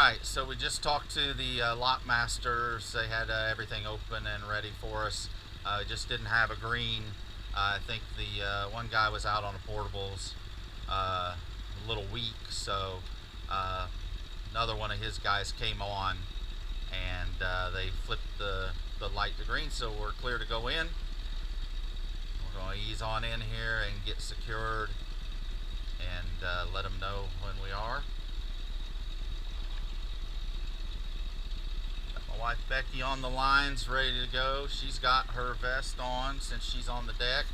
Alright, so we just talked to the lock masters. They had everything open and ready for us. Just didn't have a green. I think the one guy was out on the portables a little weak, so another one of his guys came on and they flipped the light to green, so we're clear to go in. We're going to ease on in here and get secured and let them know when we are. My wife Becky on the lines, ready to go. She's got her vest on since she's on the deck.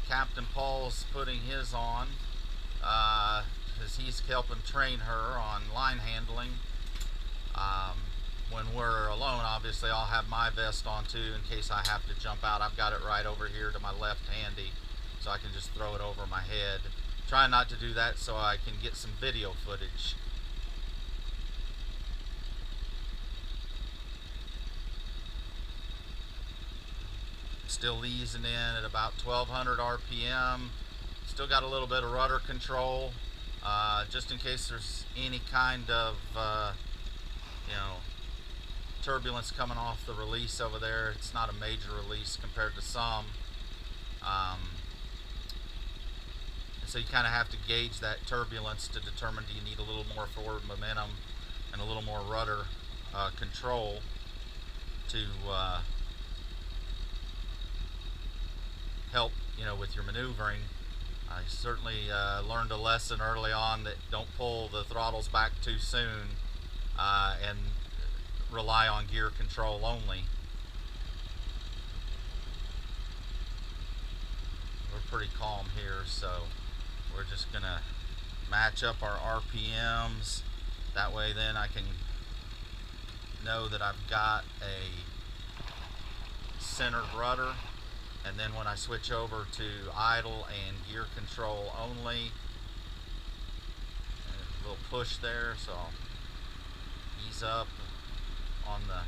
Captain Paul's putting his on because he's helping train her on line handling. When we're alone, obviously I'll have my vest on too in case I have to jump out. I've got it right over here to my left handy, so I can just throw it over my head. Try not to do that so I can get some video footage. Still easing in at about 1200 RPM. Still got a little bit of rudder control, just in case there's any kind of turbulence coming off the release over there. It's not a major release compared to some. So you kind of have to gauge that turbulence to determine, do you need a little more forward momentum and a little more rudder control to help with your maneuvering. I certainly learned a lesson early on that don't pull the throttles back too soon and rely on gear control only. We're pretty calm here, so we're just gonna match up our RPMs. That way then I can know that I've got a centered rudder, and then when I switch over to idle and gear control only, a little push there, so I'll ease up on the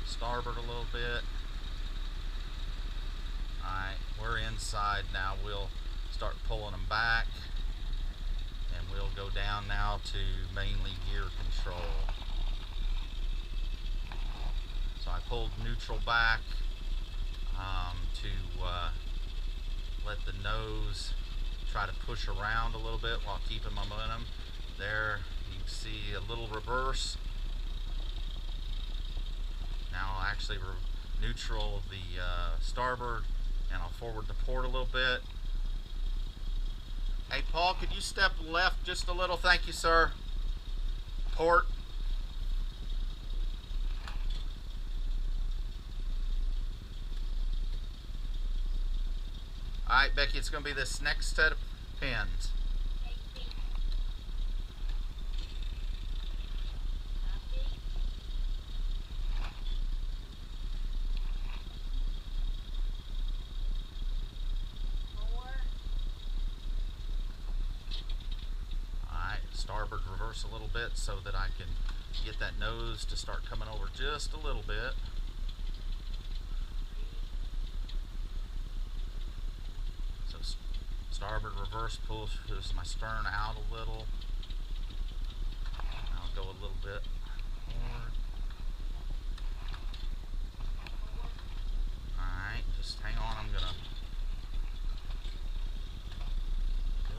starboard a little bit. Alright, we're inside now. We'll start pulling them back, and we'll go down now to mainly gear control. So I pulled neutral back to let the nose try to push around a little bit while keeping momentum. There you can see a little reverse. Now I'll actually neutral the starboard, and I'll forward the port a little bit. Hey Paul, could you step left just a little? Thank you, sir. Port. Alright, Becky, it's going to be this next set of pins. Alright, starboard reverse a little bit so that I can get that nose to start coming over just a little bit. Starboard reverse pulls my stern out a little. I'll go a little bit forward. Alright, just hang on. I'm gonna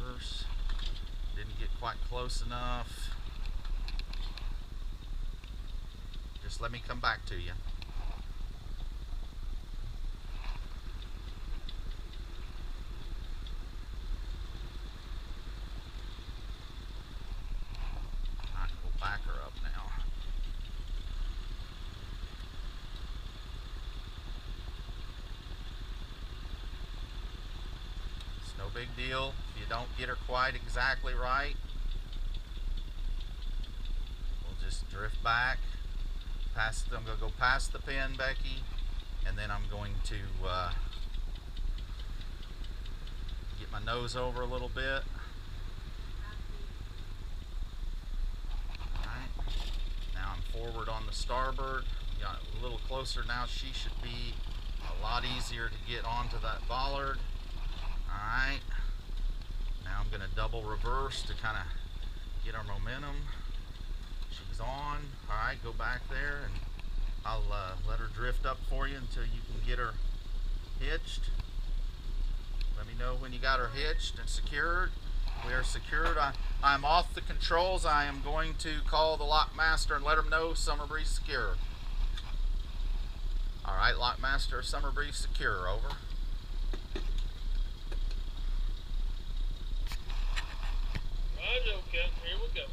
reverse. Didn't get quite close enough. Just let me come back to you. Back her up now. It's no big deal if you don't get her quite exactly right. We'll just drift back. I'm going to go past the pin, Becky, and then I'm going to get my nose over a little bit. Forward on the starboard, got a little closer now. She should be a lot easier to get onto that bollard. Alright, now I'm going to double reverse to kind of Get our momentum. She's on. Alright, go back there and I'll let her drift up for you until you can get her hitched. Let me know when you got her hitched and secured. We are secured. I'm off the controls. I am going to call the lockmaster and let him know Summer Breeze secure. Alright, lockmaster, Summer Breeze secure, over. Roger, okay, here we go.